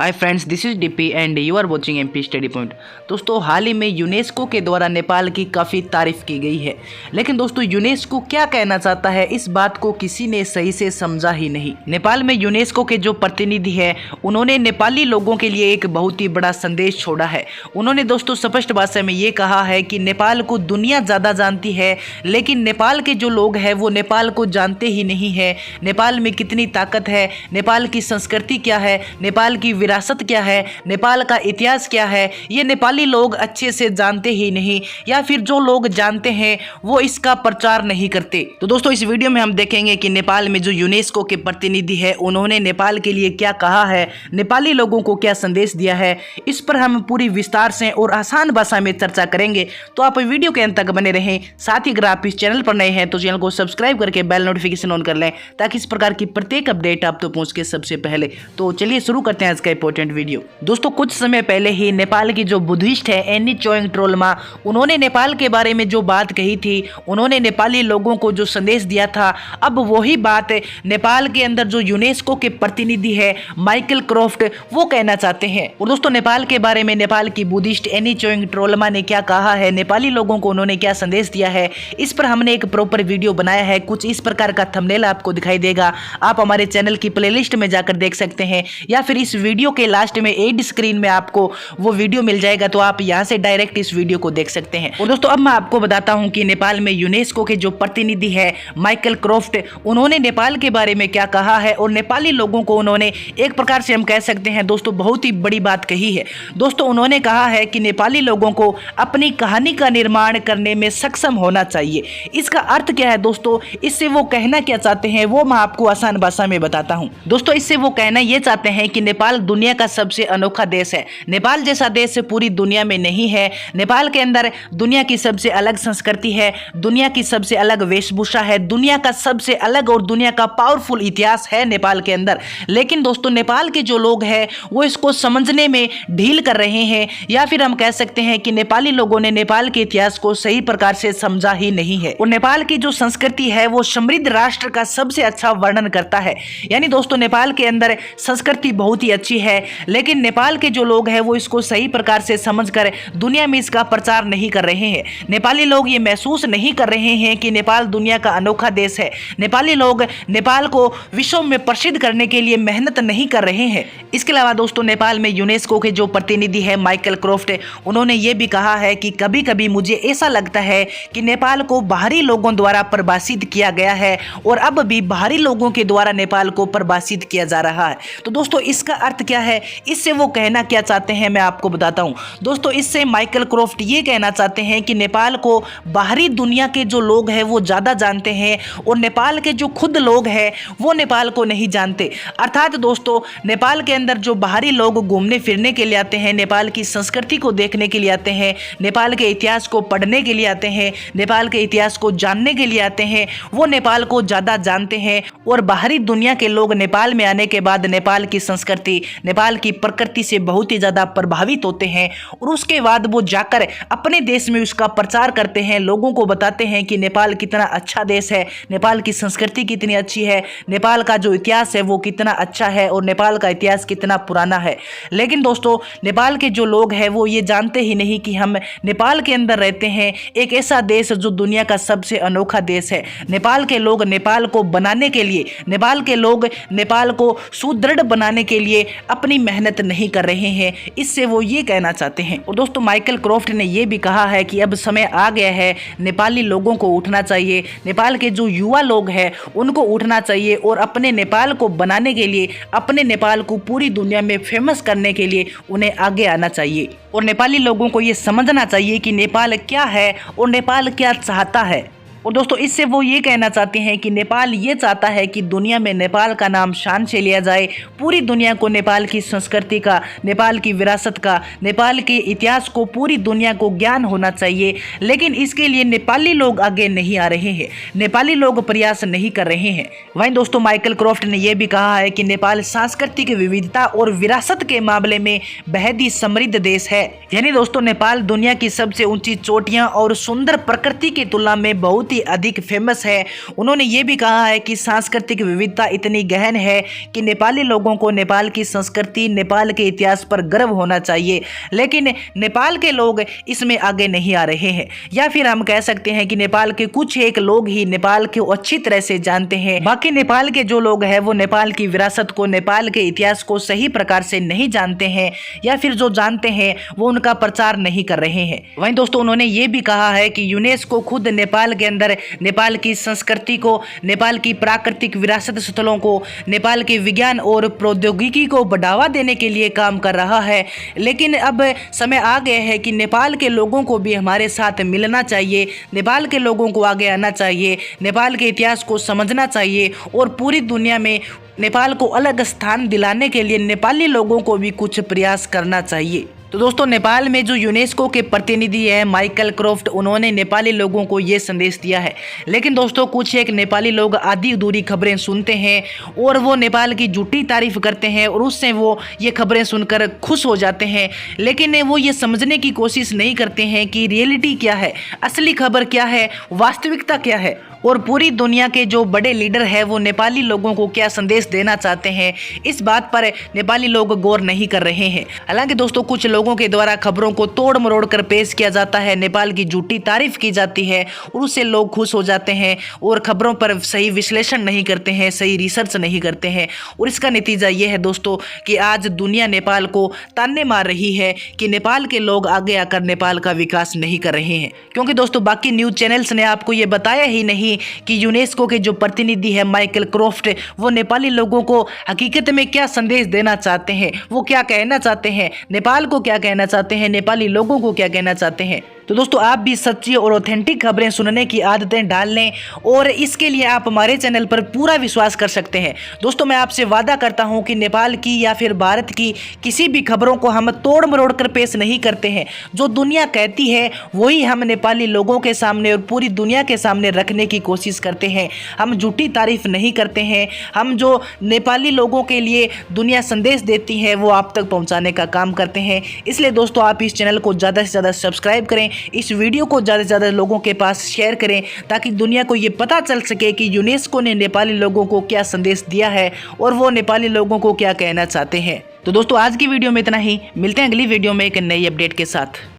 Hi friends, this is DP and you are watching MP study point. दोस्तों, हाल ही में UNESCO के द्वारा नेपाल की काफ़ी तारीफ की गई है, लेकिन दोस्तों यूनेस्को क्या कहना चाहता है इस बात को किसी ने सही से समझा ही नहीं। नेपाल में यूनेस्को के जो प्रतिनिधि है उन्होंने नेपाली लोगों के लिए एक बहुत ही बड़ा संदेश छोड़ा है। उन्होंने दोस्तों स्पष्ट भाषा में ये कहा है कि नेपाल को दुनिया ज़्यादा जानती है, लेकिन नेपाल के जो लोग हैं वो नेपाल को जानते ही नहीं है। नेपाल में कितनी ताकत है, नेपाल की संस्कृति क्या है, नेपाल की विरासत क्या है, नेपाल का इतिहास क्या है, ये नेपाली लोग अच्छे से जानते ही नहीं, या फिर जो लोग जानते हैं वो इसका प्रचार नहीं करते। तो दोस्तों इस वीडियो में हम देखेंगे कि नेपाल में जो यूनेस्को के प्रतिनिधि है उन्होंने नेपाल के लिए क्या कहा है, नेपाली लोगों को क्या संदेश दिया है, इस पर हम पूरी विस्तार से और आसान भाषा में चर्चा करेंगे। तो आप वीडियो के अंत तक बने रहें। साथ ही अगर आप इस चैनल पर नए हैं तो चैनल को सब्सक्राइब करके बेल नोटिफिकेशन ऑन कर लें, ताकि इस प्रकार की प्रत्येक अपडेट आप तो पहुंच के सबसे पहले। तो चलिए शुरू करते हैं आज का इंपॉर्टेंट वीडियो। दोस्तों कुछ समय पहले ही नेपाल की जो बुद्धिस्ट है एनी चोइङ ट्रोल्मा, उन्होंने नेपाल के बारे में जो बात कही थी, उन्होंने नेपाली लोगों को जो संदेश दिया था, अब वही बात नेपाल के अंदर जो यूनेस्को के प्रतिनिधि है माइकल क्रॉफ्ट वो कहना चाहते हैं। और दोस्तों नेपाल के बारे में नेपाल की बुद्धिस्ट एनी चोइङ ट्रोल्मा ने क्या कहा है, नेपाली लोगों को उन्होंने क्या संदेश दिया है, इस पर हमने एक प्रॉपर वीडियो बनाया है। कुछ इस प्रकार का थंबनेल आपको दिखाई देगा, आप हमारे चैनल की प्लेलिस्ट में जाकर देख सकते हैं, या फिर इस वीडियो के लास्ट में एड स्क्रीन में आपको वो वीडियो मिल जाएगा, तो आप यहां से डायरेक्ट इस वीडियो को देख सकते हैं। और दोस्तों अब मैं आपको बताता हूं कि नेपाल में यूनेस्को के जो प्रतिनिधि है माइकल क्रॉफ्ट, उन्होंने नेपाल के बारे में क्या कहा है, और नेपाली लोगों को उन्होंने एक प्रकार से हम कह सकते हैं दोस्तों बहुत ही बड़ी बात कही है। दोस्तों उन्होंने कहा है कि नेपाली लोगों को अपनी कहानी का निर्माण करने में सक्षम होना चाहिए। इसका अर्थ क्या है दोस्तों, इससे वो कहना क्या चाहते हैं वो मैं आपको आसान भाषा में बताता हूं। दोस्तों इससे वो कहना ये चाहते हैं कि नेपाल दुनिया का सबसे अनोखा देश है। नेपाल जैसा देश पूरी दुनिया में नहीं है। नेपाल के अंदर दुनिया की सबसे अलग संस्कृति है, दुनिया की सबसे अलग वेशभूषा है, दुनिया का सबसे अलग और दुनिया का पावरफुल इतिहास है नेपाल के अंदर। लेकिन दोस्तों नेपाल के जो लोग हैं वो इसको समझने में ढील कर रहे हैं, या फिर हम कह सकते हैं कि नेपाली लोगों ने नेपाल के इतिहास को सही प्रकार से समझा ही नहीं है। और नेपाल की जो संस्कृति है वो समृद्ध राष्ट्र का सबसे अच्छा वर्णन करता है। यानी दोस्तों नेपाल के अंदर संस्कृति बहुत ही अच्छी है, लेकिन नेपाल के जो लोग हैं वो इसको सही प्रकार से समझकर दुनिया में इसका प्रचार नहीं कर रहे हैं। नेपाली लोग ये महसूस नहीं कर रहे हैं कि नेपाल दुनिया का अनोखा देश है। नेपाली लोग नेपाल को विश्व में प्रसिद्ध करने के लिए मेहनत नहीं कर रहे हैं। इसके अलावा दोस्तों नेपाल में यूनेस्को के जो प्रतिनिधि है माइकल क्रॉफ्ट, उन्होंने ये भी कहा है कि कभी कभी मुझे ऐसा लगता है कि नेपाल को बाहरी लोगों द्वारा परिभाषित किया गया है, और अब भी बाहरी लोगों के द्वारा नेपाल को परिभाषित किया जा रहा है। तो दोस्तों इसका अर्थ क्या है, इससे वो कहना क्या चाहते हैं मैं आपको बताता हूं। दोस्तों इससे माइकल क्रॉफ्ट ये कहना चाहते हैं कि नेपाल को बाहरी दुनिया के जो लोग हैं वो ज़्यादा जानते हैं, और नेपाल के जो खुद लोग हैं वो नेपाल को नहीं जानते। अर्थात दोस्तों नेपाल के अंदर जो बाहरी लोग घूमने फिरने के लिए आते हैं, नेपाल की संस्कृति को देखने के लिए आते हैं, नेपाल के इतिहास को पढ़ने के लिए आते हैं, नेपाल के इतिहास को जानने के लिए आते हैं, वो नेपाल को ज़्यादा जानते हैं। और बाहरी दुनिया के लोग नेपाल में आने के बाद नेपाल की संस्कृति, नेपाल की प्रकृति से बहुत ही ज़्यादा प्रभावित होते हैं, और उसके बाद वो जाकर अपने देश में उसका प्रचार करते हैं, लोगों को बताते हैं कि नेपाल कितना अच्छा देश है, नेपाल की संस्कृति कितनी अच्छी है, नेपाल का जो इतिहास है वो कितना अच्छा है, और नेपाल का इतिहास कितना पुराना है। लेकिन दोस्तों नेपाल के जो लोग हैं वो ये जानते ही नहीं कि हम नेपाल के अंदर रहते हैं, एक ऐसा देश जो दुनिया का सबसे अनोखा देश है। नेपाल के लोग नेपाल को बनाने के लिए, नेपाल के लोग नेपाल को सुदृढ़ बनाने के लिए अपनी मेहनत नहीं कर रहे हैं, इससे वो ये कहना चाहते हैं। और दोस्तों माइकल क्रॉफ्ट ने ये भी कहा है कि अब समय आ गया है, नेपाली लोगों को उठना चाहिए, नेपाल के जो युवा लोग हैं उनको उठना चाहिए, और अपने नेपाल को बनाने के लिए, अपने नेपाल को पूरी दुनिया में फेमस करने के लिए उन्हें आगे आना चाहिए। और नेपाली लोगों को ये समझना चाहिए कि नेपाल क्या है और नेपाल क्या चाहता है। और दोस्तों इससे वो ये कहना चाहते हैं कि नेपाल ये चाहता है कि दुनिया में नेपाल का नाम शान से लिया जाए, पूरी दुनिया को नेपाल की संस्कृति का, नेपाल की विरासत का, नेपाल के इतिहास को पूरी दुनिया को ज्ञान होना चाहिए। लेकिन इसके लिए नेपाली लोग आगे नहीं आ रहे हैं, नेपाली लोग प्रयास नहीं कर रहे हैं। वहीं दोस्तों माइकल क्रॉफ्ट ने यह भी कहा है कि नेपाल सांस्कृतिक विविधता और विरासत के मामले में बेहद ही समृद्ध देश है। यानी दोस्तों नेपाल दुनिया की सबसे ऊंची चोटियां और सुंदर प्रकृति की तुलना में बहुत बहुत ही अधिक फेमस है। उन्होंने ये भी कहा है कि सांस्कृतिक विविधता इतनी गहन है कि नेपाली लोगों को नेपाल की संस्कृति, नेपाल के इतिहास पर गर्व होना चाहिए, लेकिन नेपाल के लोग इसमें आगे नहीं आ रहे हैं। या फिर हम कह सकते हैं कि नेपाल के कुछ एक लोग ही नेपाल को अच्छी तरह से जानते हैं, बाकी नेपाल के जो लोग हैं वो नेपाल की विरासत को, नेपाल के इतिहास को सही प्रकार से नहीं जानते हैं, या फिर जो जानते हैं वो उनका प्रचार नहीं कर रहे हैं। वहीं दोस्तों उन्होंने ये भी कहा है कि यूनेस्को खुद नेपाल के अंदर नेपाल की संस्कृति को, नेपाल की प्राकृतिक विरासत स्थलों को, नेपाल के विज्ञान और प्रौद्योगिकी को बढ़ावा देने के लिए काम कर रहा है। लेकिन अब समय आ गया है कि नेपाल के लोगों को भी हमारे साथ मिलना चाहिए, नेपाल के लोगों को आगे आना चाहिए, नेपाल के इतिहास को समझना चाहिए और पूरी दुनिया में नेपाल को अलग स्थान दिलाने के लिए नेपाली लोगों को भी कुछ प्रयास करना चाहिए। तो दोस्तों नेपाल में जो यूनेस्को के प्रतिनिधि है माइकल क्रॉफ्ट, उन्होंने नेपाली लोगों को ये संदेश दिया है। लेकिन दोस्तों कुछ एक नेपाली लोग आधी अधूरी खबरें सुनते हैं और वो नेपाल की झूठी तारीफ करते हैं और उससे वो ये खबरें सुनकर खुश हो जाते हैं, लेकिन वो ये समझने की कोशिश नहीं करते हैं कि रियलिटी क्या है, असली खबर क्या है, वास्तविकता क्या है और पूरी दुनिया के जो बड़े लीडर हैं वो नेपाली लोगों को क्या संदेश देना चाहते हैं। इस बात पर नेपाली लोग गौर नहीं कर रहे हैं। हालांकि दोस्तों कुछ लोगों के द्वारा खबरों को तोड़ मरोड़ कर पेश किया जाता है, नेपाल की झूठी तारीफ की जाती है और उससे लोग खुश हो जाते हैं और खबरों पर सही विश्लेषण नहीं करते हैं, सही रिसर्च नहीं करते हैं। और इसका नतीजा ये है दोस्तों कि आज दुनिया नेपाल को ताने मार रही है कि नेपाल के लोग आगे आकर नेपाल का विकास नहीं कर रहे हैं, क्योंकि दोस्तों बाकी न्यूज़ चैनल्स ने आपको ये बताया ही नहीं कि यूनेस्को के जो प्रतिनिधि है माइकल क्रॉफ्ट, वो नेपाली लोगों को हकीकत में क्या संदेश देना चाहते हैं, वो क्या कहना चाहते हैं, नेपाल को क्या कहना चाहते हैं, नेपाली लोगों को क्या कहना चाहते हैं। तो दोस्तों आप भी सच्ची और ऑथेंटिक खबरें सुनने की आदतें डाल लें और इसके लिए आप हमारे चैनल पर पूरा विश्वास कर सकते हैं। दोस्तों मैं आपसे वादा करता हूं कि नेपाल की या फिर भारत की किसी भी खबरों को हम तोड़ मरोड़ कर पेश नहीं करते हैं। जो दुनिया कहती है वही हम नेपाली लोगों के सामने और पूरी दुनिया के सामने रखने की कोशिश करते हैं। हम झूठी तारीफ नहीं करते हैं। हम जो नेपाली लोगों के लिए दुनिया संदेश देती है वो आप तक पहुँचाने का काम करते हैं। इसलिए दोस्तों आप इस चैनल को ज़्यादा से ज़्यादा सब्सक्राइब करें, इस वीडियो को ज़्यादा से ज़्यादा लोगों के पास शेयर करें ताकि दुनिया को ये पता चल सके कि यूनेस्को ने नेपाली लोगों को क्या संदेश दिया है और वो नेपाली लोगों को क्या कहना चाहते हैं। तो दोस्तों आज की वीडियो में इतना ही, मिलते हैं अगली वीडियो में एक नई अपडेट के साथ।